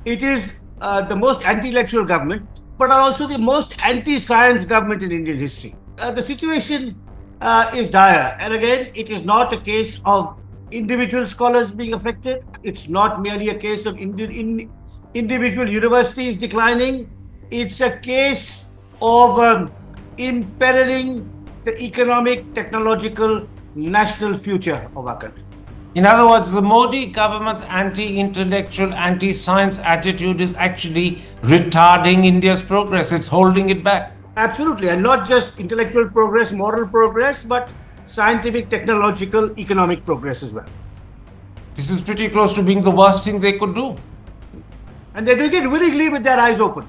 It is the most anti-intellectual government, but are also the most anti-science government in Indian history. The situation is dire. And again, it is not a case of individual scholars being affected. It's not merely a case of individual universities declining. It's a case of imperiling the economic, technological, national future of our country. In other words, the Modi government's anti-intellectual, anti-science attitude is actually retarding India's progress. It's holding it back. Absolutely. And not just intellectual progress, moral progress, but scientific, technological, economic progress as well. This is pretty close to being the worst thing they could do. And they're doing it willingly with their eyes open.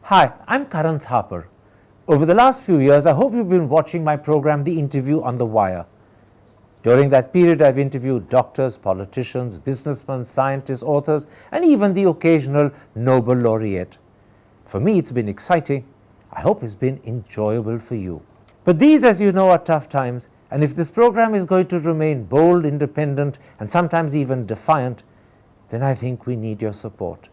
Hi, I'm Karan Thapar. Over the last few years, I hope you've been watching my program, The Interview on the Wire. During that period, I've interviewed doctors, politicians, businessmen, scientists, authors, and even the occasional Nobel laureate. For me, it's been exciting. I hope it's been enjoyable for you. But these, as you know, are tough times, and if this program is going to remain bold, independent, and sometimes even defiant, then I think we need your support.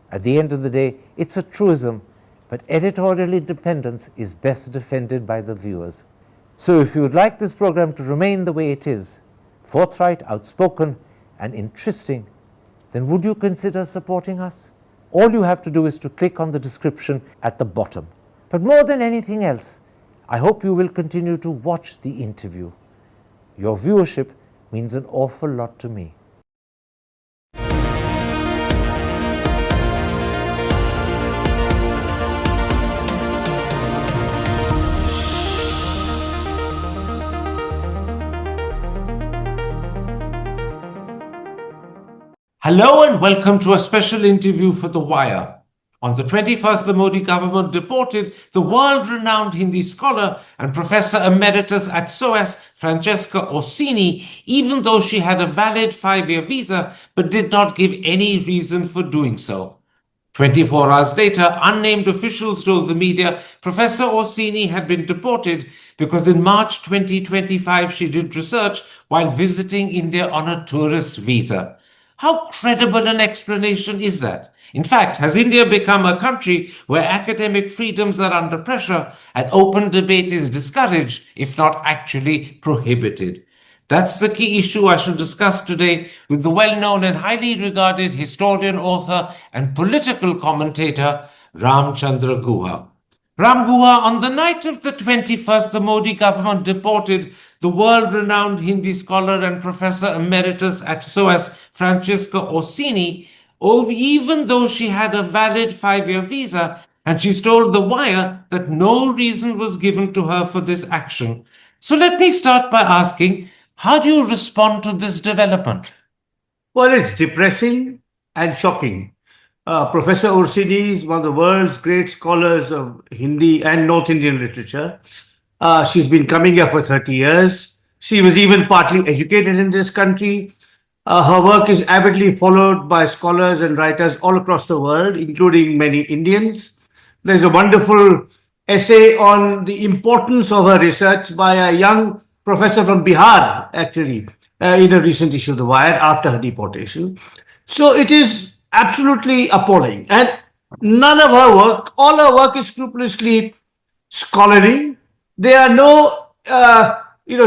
At the end of the day, it's a truism, but editorial independence is best defended by the viewers. So if you would like this program to remain the way it is, forthright, outspoken, and interesting, then would you consider supporting us? All you have to do is to click on the description at the bottom. But more than anything else, I hope you will continue to watch the interview. Your viewership means an awful lot to me. Hello and welcome to a special interview for The Wire. On the 21st, the Modi government deported the world-renowned Hindi scholar and Professor Emeritus at SOAS, Francesca Orsini, even though she had a valid 5-year visa but did not give any reason for doing so. 24 hours later, unnamed officials told the media Professor Orsini had been deported because in March 2025 she did research while visiting India on a tourist visa. How credible an explanation is that? In fact, has India become a country where academic freedoms are under pressure and open debate is discouraged, if not actually prohibited? That's the key issue I shall discuss today with the well-known and highly regarded historian, author, and political commentator Ramachandra Guha. Ram Guha, on the night of the 21st, the Modi government deported the world-renowned Hindi scholar and Professor Emeritus at SOAS, Francesca Orsini, even though she had a valid 5-year visa, and she's told The Wire that no reason was given to her for this action. So let me start by asking, how do you respond to this development? Well, it's depressing and shocking. Professor Orsini is one of the world's great scholars of Hindi and North Indian literature. She's been coming here for 30 years. She was even partly educated in this country. Her work is avidly followed by scholars and writers all across the world, including many Indians. There's a wonderful essay on the importance of her research by a young professor from Bihar, actually, in a recent issue of The Wire after her deportation. So it is absolutely appalling. And none of her work, all her work is scrupulously scholarly. There are no,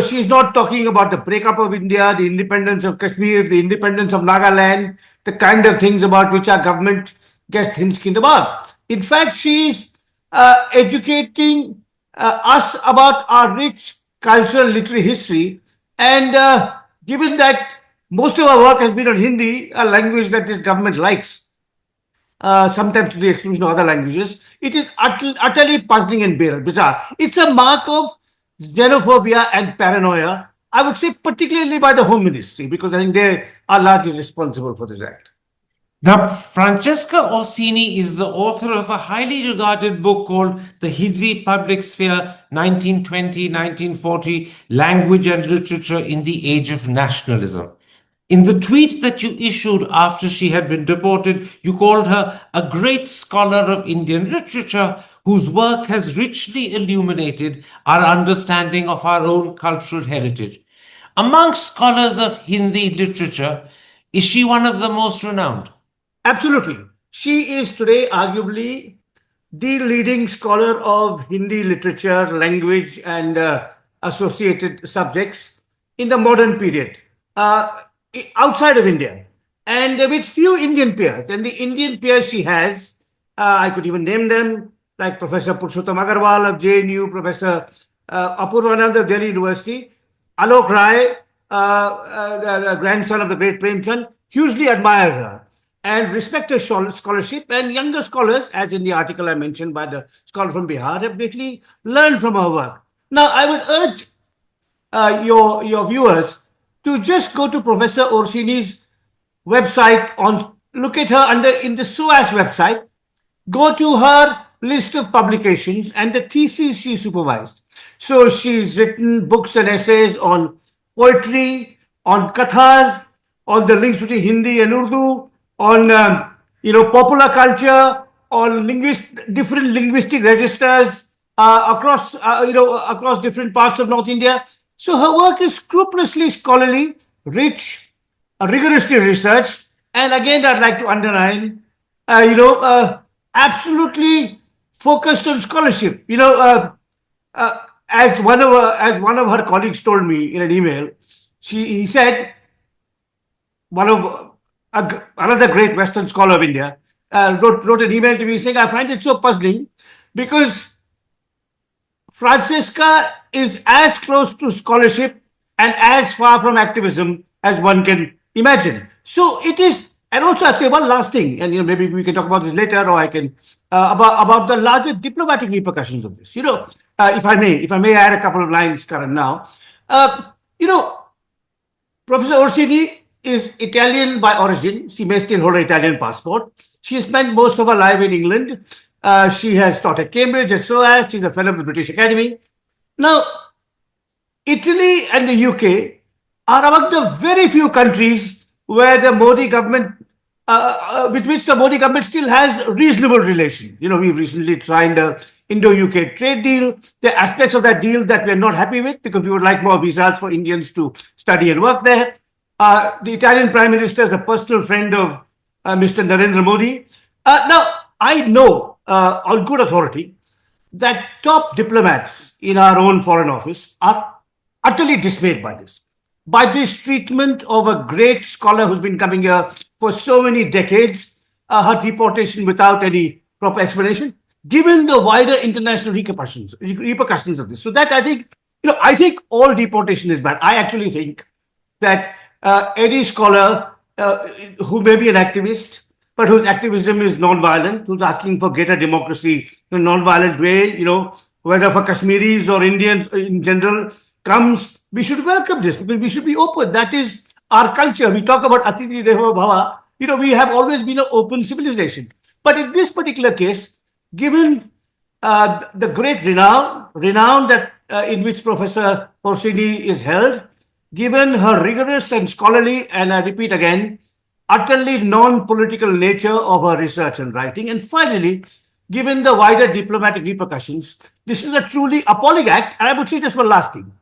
she's not talking about the breakup of India, the independence of Kashmir, the independence of Nagaland, the kind of things about which our government gets thin-skinned about. In fact, she's educating us about our rich cultural literary history. And given that most of our work has been on Hindi, a language that this government likes, sometimes to the exclusion of other languages, it is utterly puzzling and bizarre. It's a mark of xenophobia and paranoia, I would say particularly by the Home Ministry, because I think they are largely responsible for this act. Now, Francesca Orsini is the author of a highly regarded book called The Hindi Public Sphere 1920-1940 Language and Literature in the Age of Nationalism. In the tweet that you issued after she had been deported, you called her a great scholar of Indian literature whose work has richly illuminated our understanding of our own cultural heritage. Among scholars of Hindi literature, is she one of the most renowned? Absolutely. She is today arguably the leading scholar of Hindi literature, language, and associated subjects in the modern period outside of India, and with few Indian peers. And the Indian peers she has, I could even name them, like Professor Purushottam Agarwal of JNU, Professor Apurvanand of Delhi University, Alok Rai, grandson of the great Premchand, hugely admire her and respect her scholarship, and younger scholars, as in the article I mentioned by the scholar from Bihar, have greatly learned from her work. Now, I would urge your viewers to just go to Professor Orsini's website, look at her in the SOAS website, go to her list of publications and the theses she supervised. So she's written books and essays on poetry, on kathas, on the links between Hindi and Urdu, on popular culture, on different linguistic registers across different parts of North India. So her work is scrupulously scholarly, rich, rigorously researched, and again I'd like to underline, absolutely focused on scholarship. As one of her colleagues told me in an email, he said, another great Western scholar of India wrote an email to me saying, I find it so puzzling because Francesca is as close to scholarship and as far from activism as one can imagine. So it is, and also I'd say one last thing, and maybe we can talk about this later, or I can about the larger diplomatic repercussions of this. If I may add a couple of lines, Karan. Now, Professor Orsini is Italian by origin. She may still hold an Italian passport. She has spent most of her life in England. She has taught at Cambridge, at SOAS. She's a fellow of the British Academy. Now, Italy and the UK are among the very few countries where the Modi government, with which the Modi government still has reasonable relations. We recently signed a Indo-UK trade deal. There are aspects of that deal that we're not happy with because we would like more visas for Indians to study and work there. The Italian Prime Minister is a personal friend of Mr. Narendra Modi. Now, I know on good authority that top diplomats in our own Foreign Office are utterly dismayed by this treatment of a great scholar who's been coming here for so many decades, her deportation without any proper explanation, given the wider international repercussions of this. So that I think all deportation is bad. I actually think that any scholar who may be an activist, but whose activism is non-violent, who's asking for greater democracy in a non-violent way, whether for Kashmiris or Indians in general, comes, we should welcome this because we should be open. That is our culture. We talk about Atiti Devo Bhava. We have always been an open civilization. But in this particular case, given the great renown that in which Professor Orsini is held, given her rigorous and scholarly, and I repeat again, utterly non-political nature of her research and writing, and finally, given the wider diplomatic repercussions, this is a truly appalling act. And I would say just one last thing.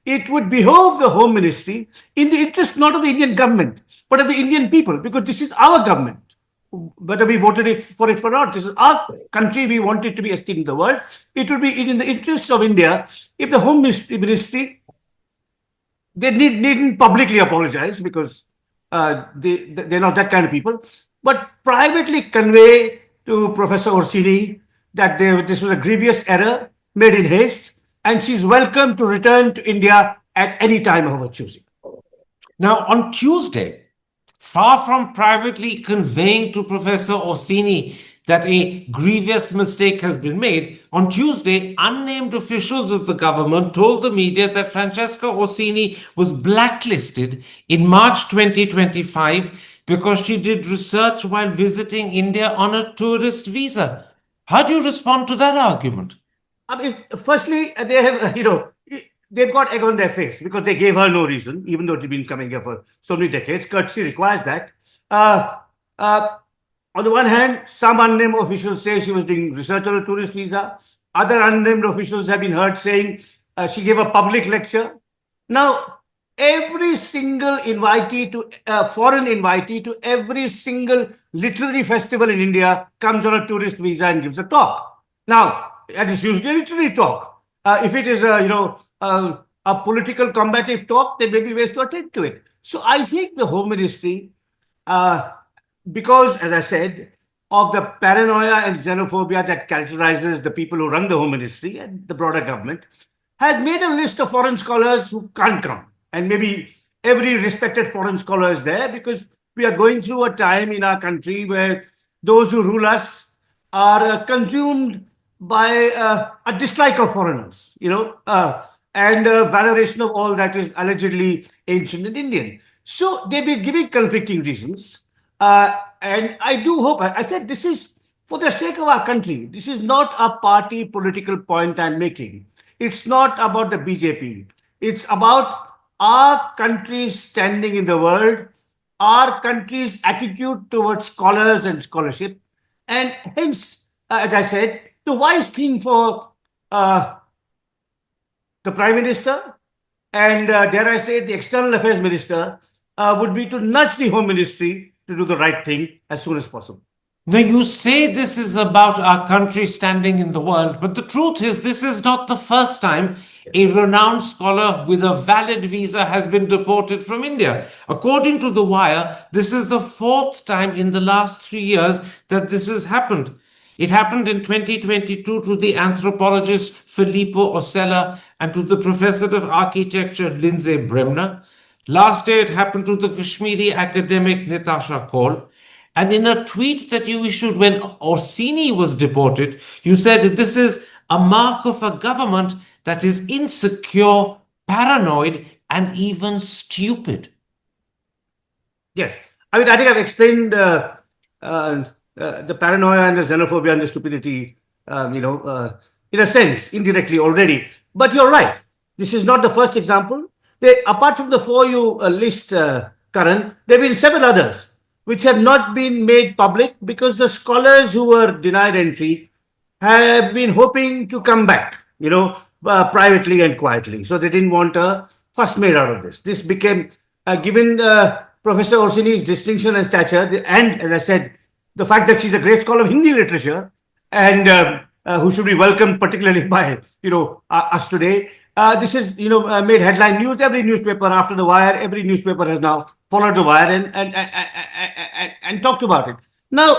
It would behove the Home Ministry, in the interest not of the Indian government, but of the Indian people, because this is our government. Whether we voted for it or not, this is our country. We want it to be esteemed in the world. It would be in the interest of India if the Home Ministry, they needn't publicly apologize because they're not that kind of people, but privately convey to Professor Orsini that this was a grievous error made in haste, and she's welcome to return to India at any time of her choosing. Now, on Tuesday, far from privately conveying to Professor Orsini that a grievous mistake has been made, on Tuesday, unnamed officials of the government told the media that Francesca Orsini was blacklisted in March 2025 because she did research while visiting India on a tourist visa. How do you respond to that argument? I mean, firstly, they have, they've got egg on their face because they gave her no reason, even though she's been coming here for so many decades. Courtesy requires that. Uh, uh, on the one hand, some unnamed officials say she was doing research on a tourist visa. Other unnamed officials have been heard saying she gave a public lecture. Now, every single invitee to foreign invitee to every single literary festival in India comes on a tourist visa and gives a talk. Now, and it's usually a literary talk. If it is a political combative talk, there may be ways to attend to it. So I think the Home Ministry, because, as I said, of the paranoia and xenophobia that characterizes the people who run the Home Ministry and the broader government, had made a list of foreign scholars who can't come. And maybe every respected foreign scholar is there because we are going through a time in our country where those who rule us are consumed by a dislike of foreigners, and valoration of all that is allegedly ancient and Indian. So they've been giving conflicting reasons. And I do hope, I said, this is for the sake of our country. This is not a party political point I'm making. It's not about the BJP. It's about our country's standing in the world, our country's attitude towards scholars and scholarship. And hence, as I said, the wise thing for the Prime Minister and, dare I say, the External Affairs Minister would be to nudge the Home Ministry to do the right thing as soon as possible. Now, you say this is about our country standing in the world, but the truth is this is not the first time a renowned scholar with a valid visa has been deported from India. According to The Wire, this is the fourth time in the last 3 years that this has happened. It happened in 2022 to the anthropologist Filippo Osella and to the professor of architecture Lindsay Bremner. Last year, it happened to the Kashmiri academic Natasha Kaul. And in a tweet that you issued when Orsini was deported, you said that this is a mark of a government that is insecure, paranoid, and even stupid. Yes. I mean, I think I've explained the paranoia and the xenophobia and the stupidity, in a sense, indirectly already. But you're right. This is not the first example. Apart from the four you list, Karan, there have been several others which have not been made public because the scholars who were denied entry have been hoping to come back, privately and quietly. So they didn't want a fuss made out of this. This became, given Professor Orsini's distinction and stature, and as I said, the fact that she's a great scholar of Hindi literature and who should be welcomed particularly by, us today. This is, made headline news. Every newspaper after The Wire, every newspaper has now followed The Wire and talked about it. Now,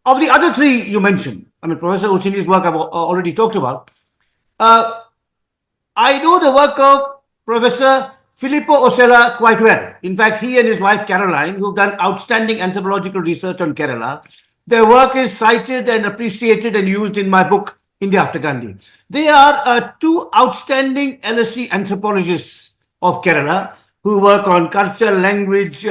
of the other three you mentioned, I mean, Professor Orsini's work I've already talked about. I know the work of Professor Filippo Osella quite well. In fact, he and his wife Caroline, who've done outstanding anthropological research on Kerala, their work is cited and appreciated and used in my book, India After Gandhi. They are two outstanding LSE anthropologists of Kerala who work on culture, language,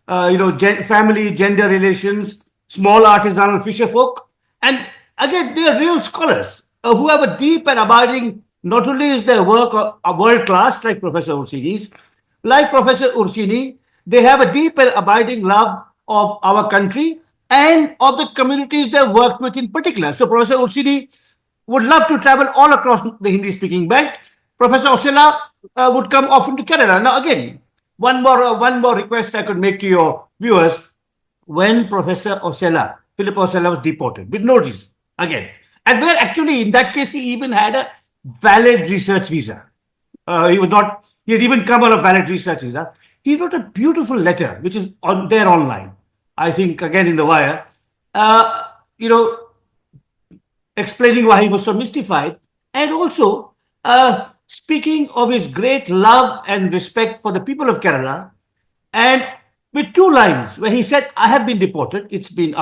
family, gender relations, small artisanal fisher folk. And again, they are real scholars who have a deep and abiding, not only is their work world class like Professor Orsini's, like Professor Orsini, they have a deep and abiding love of our country and of the communities they worked with in particular. So Professor Orsini would love to travel all across the Hindi-speaking belt. Professor Osella would come often to Kerala. Now, again, one more request I could make to your viewers. When Professor Osella, Filippo Osella, was deported with no reason, again, and where actually in that case he even had a valid research visa. He had even come on a valid research visa. He wrote a beautiful letter, which is there online. I think again in The Wire, explaining why he was so mystified, and also speaking of his great love and respect for the people of Kerala, and with two lines where he said, I have been deported, it's been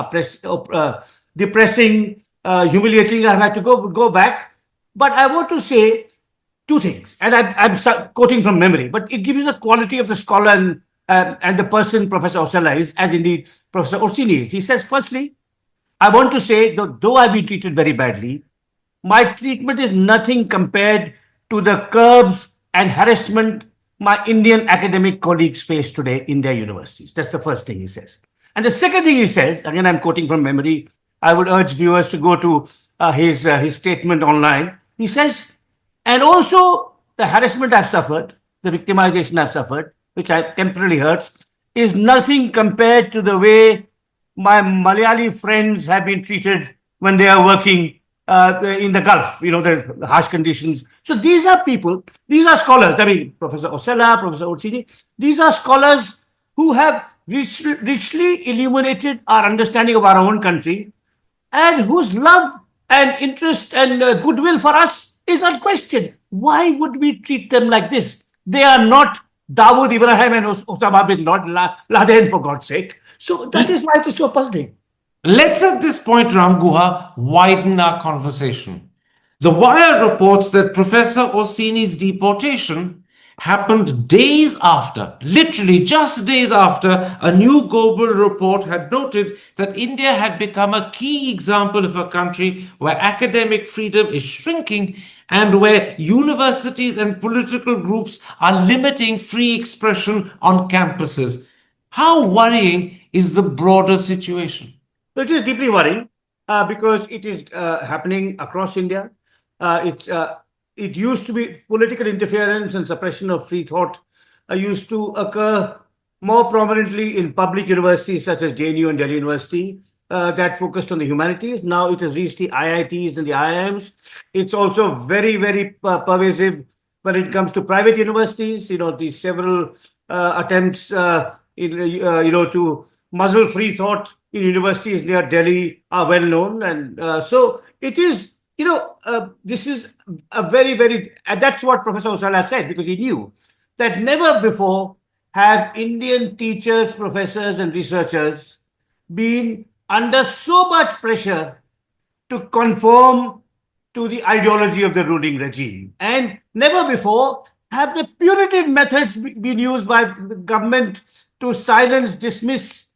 depressing, humiliating, I've had to go back, but I want to say two things, and I'm quoting from memory, but it gives you the quality of the scholar and and the person Professor Orsella is, as indeed Professor Orsini is. He says, firstly, I want to say that though I've been treated very badly, my treatment is nothing compared to the curbs and harassment my Indian academic colleagues face today in their universities. That's the first thing he says. And the second thing he says, again, I'm quoting from memory, I would urge viewers to go to his statement online. He says, and also the harassment I've suffered, the victimization I've suffered, which I temporarily hurts, is nothing compared to the way my Malayali friends have been treated when they are working in the Gulf, the harsh conditions. So these are people, these are scholars. I mean, Professor Orsella, Professor Orsini, these are scholars who have richly illuminated our understanding of our own country and whose love and interest and goodwill for us is unquestioned. Why would we treat them like this? They are not Dawood Ibrahim and Osama bin Laden, for God's sake. So that is why it is so puzzling. Let's at this point, Ram Guha, widen our conversation. The Wire reports that Professor Orsini's deportation happened days after, literally just days after, a new global report had noted that India had become a key example of a country where academic freedom is shrinking and where universities and political groups are limiting free expression on campuses. How worrying is the broader situation? So it is deeply worrying because it is happening across India. It used to be political interference and suppression of free thought used to occur more prominently in public universities such as JNU and Delhi University that focused on the humanities. Now it has reached the IITs and the IIMs. It's also very, very pervasive when it comes to private universities. These several attempts, to muzzle free thought in universities near Delhi are well known. And so it is, this is a very, very, and that's what Professor Orsini said, because he knew that never before have Indian teachers, professors, and researchers been under so much pressure to conform to the ideology of the ruling regime. And never before have the punitive methods been used by the government to silence, dismiss,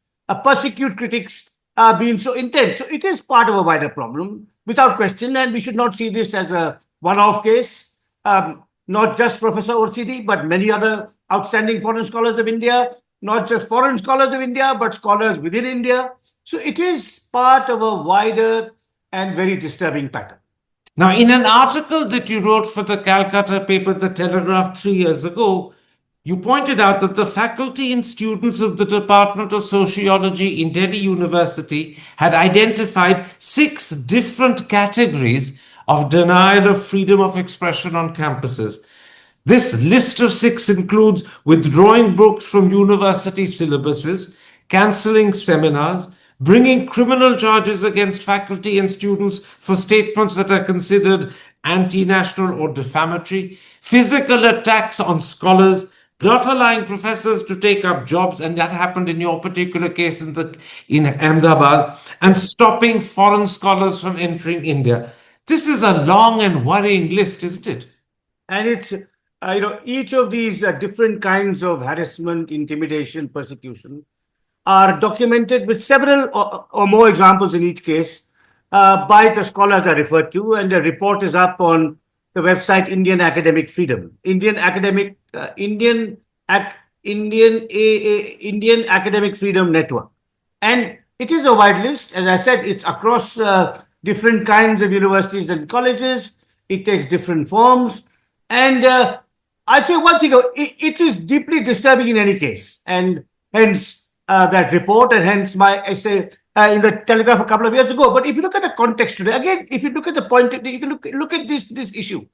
persecute critics been so intense. So it is part of a wider problem, without question, and we should not see this as a one-off case. Not just Professor Orsini, but many other outstanding foreign scholars of India, not just foreign scholars of India, but scholars within India. So it is part of a wider and very disturbing pattern. Now, in an article that you wrote for the Calcutta paper, The Telegraph, 3 years ago, you pointed out that the faculty and students of the Department of Sociology in Delhi University had identified 6 different categories of denial of freedom of expression on campuses. This list of 6 includes withdrawing books from university syllabuses, cancelling seminars, bringing criminal charges against faculty and students for statements that are considered anti-national or defamatory, physical attacks on scholars, not allowing professors to take up jobs, and that happened in your particular case in Ahmedabad, and stopping foreign scholars from entering India. This is a long and worrying list, isn't it? And it's, each of these different kinds of harassment, intimidation, persecution are documented with several or more examples in each case by the scholars I referred to, and the report is up on the website Indian Academic Freedom, Indian Academic Freedom Network. And it is a wide list. As I said, it's across different kinds of universities and colleges. It takes different forms. And I'd say one thing, it is deeply disturbing in any case. And hence that report, and hence my essay in the Telegraph a couple of years ago. But if you look at the context today, again, if you look at the point, you can look at this issue,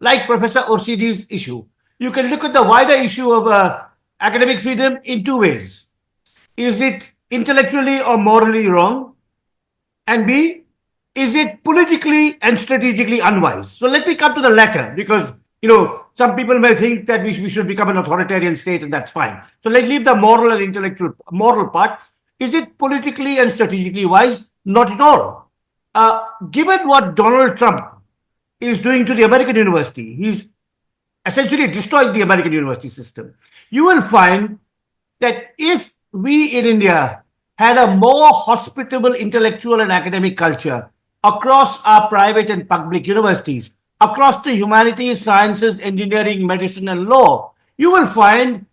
like Professor Orsini's issue. You can look at the wider issue of academic freedom in 2 ways. Is it intellectually or morally wrong? And B, is it politically and strategically unwise? So let me come to the latter, because some people may think that we should become an authoritarian state, and that's fine. So let's leave the moral and moral part. Is it politically and strategically wise? Not at all. Given what Donald Trump is doing to the American university, he's essentially destroyed the American university system. You will find that if we in India had a more hospitable intellectual and academic culture across our private and public universities, across the humanities, sciences, engineering, medicine, and law, you will find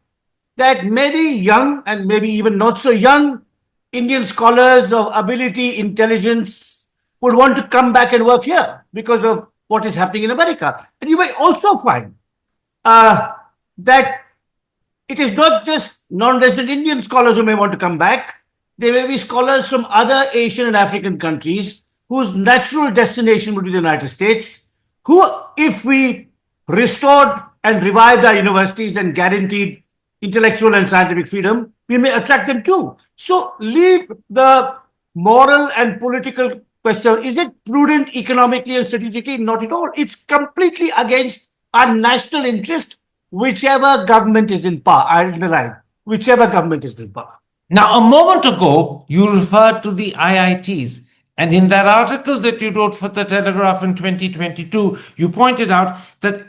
that many young and maybe even not so young Indian scholars of ability, intelligence would want to come back and work here because of what is happening in America. And you may also find that it is not just non-resident Indian scholars who may want to come back. There may be scholars from other Asian and African countries whose natural destination would be the United States, who, if we restored and revived our universities and guaranteed intellectual and scientific freedom, we may attract them too. So leave the moral and political question. Is it prudent economically and strategically? Not at all. It's completely against our national interest, whichever government is in power. I underline, whichever government is in power. Now, a moment ago, you referred to the IITs. And in that article that you wrote for the Telegraph in 2022, you pointed out that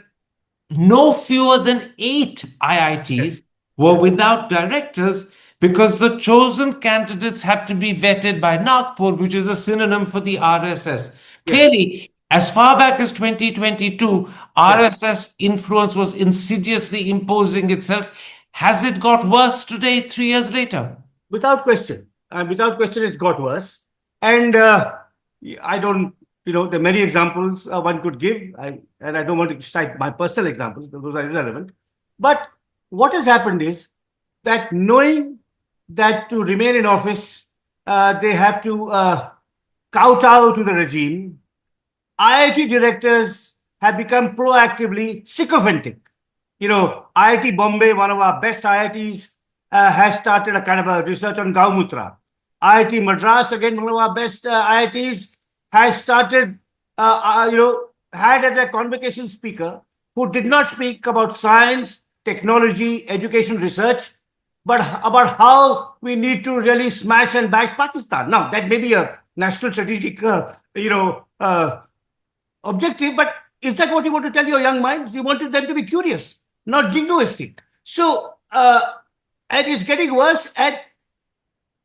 no fewer than 8 IITs were without directors because the chosen candidates had to be vetted by Nagpur, which is a synonym for the RSS. Clearly, as far back as 2022, RSS influence was insidiously imposing itself. Has it got worse today, 3 years later? Without question. Without question, it's got worse. And I don't, there are many examples one could give, and I don't want to cite my personal examples, those are irrelevant. But what has happened is that knowing that to remain in office, they have to kowtow to the regime, IIT directors have become proactively sycophantic. IIT Bombay, one of our best IITs, has started a kind of a research on Gaumutra. IIT Madras, again, one of our best IITs, has started, had as a convocation speaker who did not speak about science, technology, education, research, but about how we need to really smash and bash Pakistan. Now, that may be a national strategic, objective, but is that what you want to tell your young minds? You wanted them to be curious, not jingoistic. So, and it's getting worse, and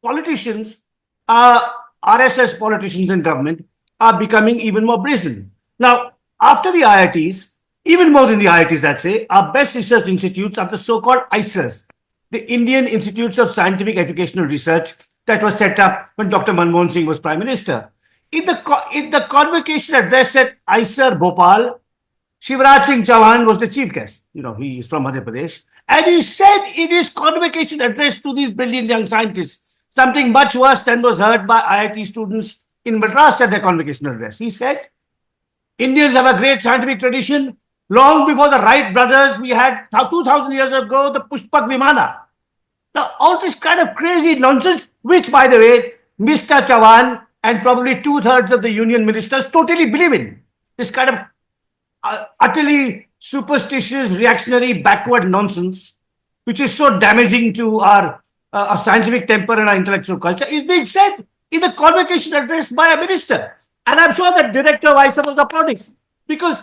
politicians, RSS politicians in government, are becoming even more brazen. Now, after the IITs, even more than the IITs, I'd say, our best research institutes are the so-called ICERs, the Indian Institutes of Scientific Educational Research, that was set up when Dr. Manmohan Singh was Prime Minister. In the convocation address at ICER Bhopal, Shivraj Singh Chauhan was the chief guest. He is from Madhya Pradesh. And he said in his convocation address to these brilliant young scientists, something much worse than was heard by IIT students in Madras at their convocation address. He said, Indians have a great scientific tradition. Long before the Wright brothers, we had 2,000 years ago the Pushpak Vimana. Now, all this kind of crazy nonsense, which, by the way, Mr. Chauhan and probably 2/3 of the union ministers totally believe in. This kind of utterly superstitious, reactionary, backward nonsense, which is so damaging to our scientific temper and our intellectual culture, is being said in the convocation address by a minister. And I'm sure the director of ICER was applauding, because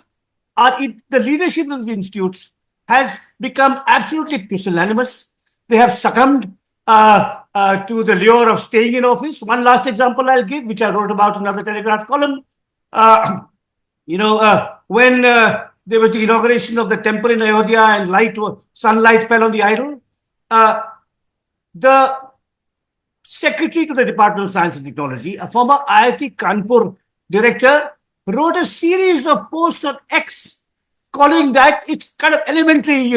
the leadership of the institutes has become absolutely pusillanimous. They have succumbed to the lure of staying in office. One last example I'll give, which I wrote about in another Telegraph column. When there was the inauguration of the temple in Ayodhya and sunlight fell on the idol, the secretary to the Department of Science and Technology, a former IIT Kanpur director, wrote a series of posts on X calling that it's kind of elementary,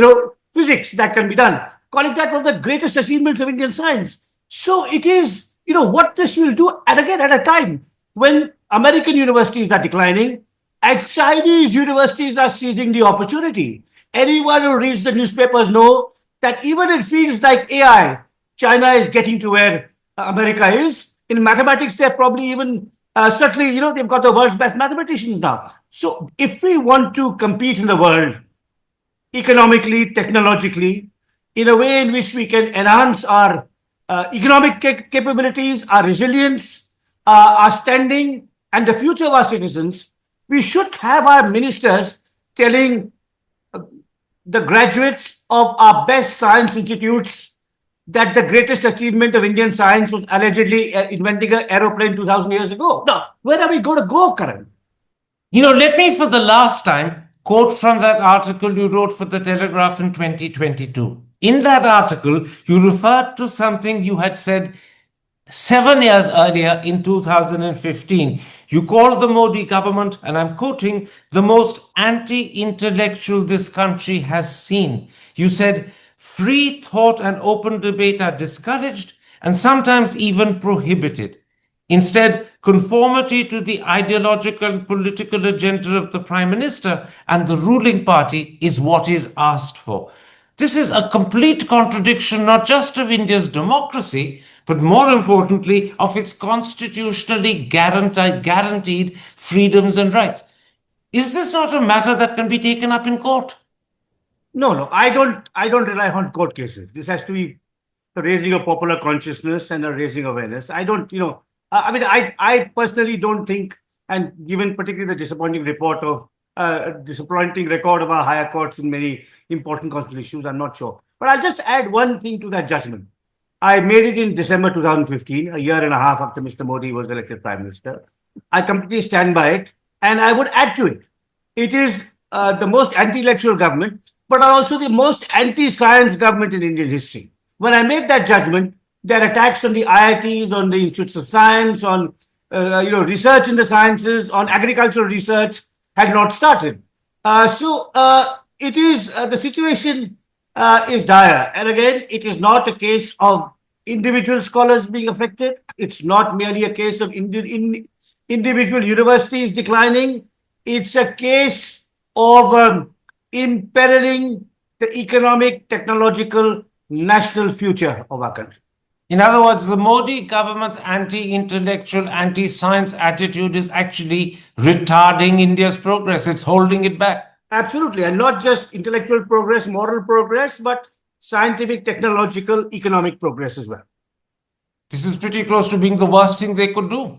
physics that can be done, calling that one of the greatest achievements of Indian science. So it is, what this will do, and again, at a time when American universities are declining and Chinese universities are seizing the opportunity. Anyone who reads the newspapers know that even in fields like AI, China is getting to where America is. In mathematics, they're probably even, certainly, they've got the world's best mathematicians now. So if we want to compete in the world, economically, technologically, in a way in which we can enhance our economic capabilities, our resilience, our standing, and the future of our citizens, we should have our ministers telling the graduates of our best science institutes that the greatest achievement of Indian science was allegedly inventing an aeroplane 2000 years ago. No, where are we going to go, Karan? Let me for the last time quote from that article you wrote for the Telegraph in 2022. In that article, you referred to something you had said 7 years earlier in 2015. You called the Modi government, and I'm quoting, the most anti-intellectual this country has seen. You said, free thought and open debate are discouraged and sometimes even prohibited. Instead, conformity to the ideological and political agenda of the Prime Minister and the ruling party is what is asked for. This is a complete contradiction not just of India's democracy, but more importantly, of its constitutionally guaranteed freedoms and rights. Is this not a matter that can be taken up in court? No, I don't rely on court cases. This has to be a raising of popular consciousness and a raising awareness. I don't, I personally don't think, and given particularly the disappointing record of our higher courts in many important constitutional issues, I'm not sure. But I'll just add one thing to that judgment. I made it in December 2015, a year and a half after Mr. Modi was elected Prime Minister. I completely stand by it, and I would add to it. It is the most anti-intellectual government, but also the most anti-science government in Indian history. When I made that judgment, their attacks on the IITs, on the institutes of science, on research in the sciences, on agricultural research had not started. It is the situation is dire. And again, it is not a case of individual scholars being affected. It's not merely a case of individual universities declining. It's a case of imperiling the economic, technological, national future of our country. In other words, the Modi government's anti-intellectual, anti-science attitude is actually retarding India's progress. It's holding it back. Absolutely. And not just intellectual progress, moral progress, but scientific, technological, economic progress as well. This is pretty close to being the worst thing they could do.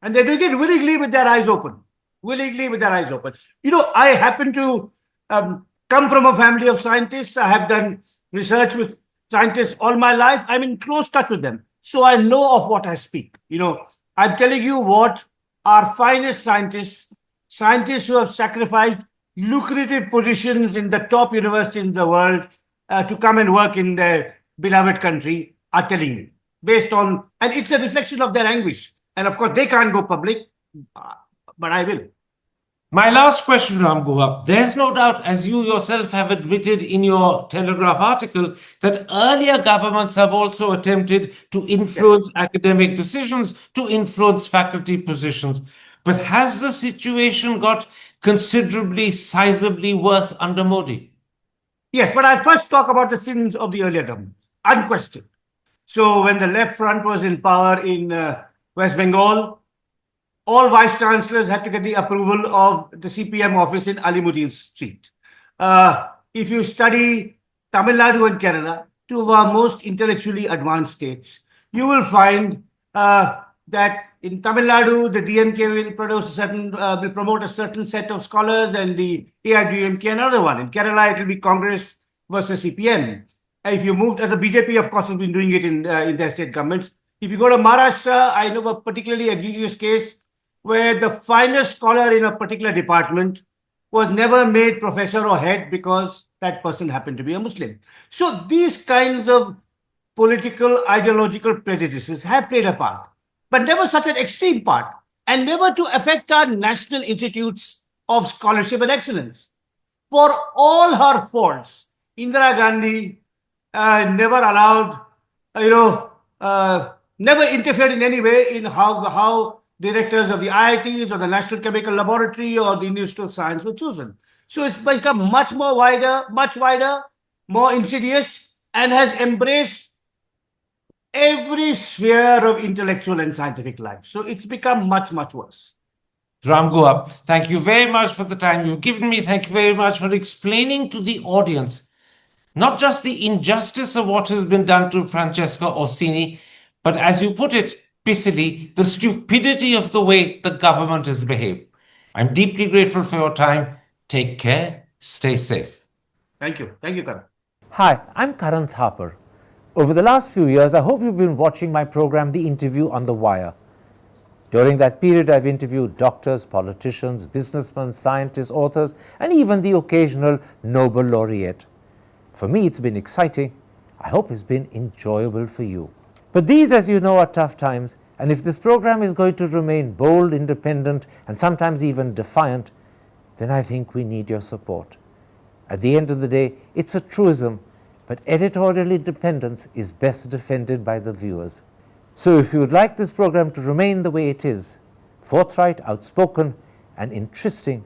And they're doing it willingly with their eyes open. I happen to come from a family of scientists. I have done research with scientists all my life. I'm in close touch with them. So I know of what I speak. I'm telling you what our finest scientists who have sacrificed lucrative positions in the top universities in the world to come and work in their beloved country are telling me, and it's a reflection of their anguish. And of course, they can't go public, but I will. My last question, Ram Guha. There's no doubt, as you yourself have admitted in your Telegraph article, that earlier governments have also attempted to influence academic decisions, to influence faculty positions. But has the situation got considerably, sizably worse under Modi? Yes, but I'll first talk about the sins of the earlier government, unquestioned. So when the left front was in power in West Bengal, all vice chancellors had to get the approval of the CPM office in Alimuddin Street. If you study Tamil Nadu and Kerala, two of our most intellectually advanced states, you will find that in Tamil Nadu, the DMK will promote a certain set of scholars, and the AIDMK another one. In Kerala, it will be Congress versus CPM. If you moved, the BJP, of course, has been doing it in their state governments. If you go to Maharashtra, I know a particularly egregious case where the finest scholar in a particular department was never made professor or head because that person happened to be a Muslim. So these kinds of political, ideological prejudices have played a part, but never such an extreme part, and never to affect our national institutes of scholarship and excellence. For all her faults, Indira Gandhi never allowed, never interfered in any way in how directors of the IITs or the National Chemical Laboratory or the Institute of Science were chosen. So it's become much wider, more insidious, and has embraced every sphere of intellectual and scientific life. So it's become much worse. Ram Guha, thank you very much for the time you've given me. Thank you very much for explaining to the audience not just the injustice of what has been done to Francesca Orsini, but as you put it, pithily, the stupidity of the way the government has behaved. I'm deeply grateful for your time. Take care. Stay safe. Thank you. Thank you, Karan. Hi, I'm Karan Thapar. Over the last few years, I hope you've been watching my program, The Interview on the Wire. During that period, I've interviewed doctors, politicians, businessmen, scientists, authors, and even the occasional Nobel laureate. For me, it's been exciting. I hope it's been enjoyable for you. But these, as you know, are tough times, and if this program is going to remain bold, independent, and sometimes even defiant, then I think we need your support. At the end of the day, it's a truism, but editorial independence is best defended by the viewers. So if you would like this program to remain the way it is, forthright, outspoken, and interesting,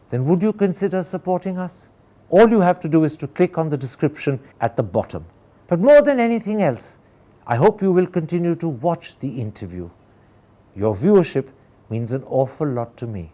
then would you consider supporting us? All you have to do is to click on the description at the bottom. But more than anything else, I hope you will continue to watch the interview. Your viewership means an awful lot to me.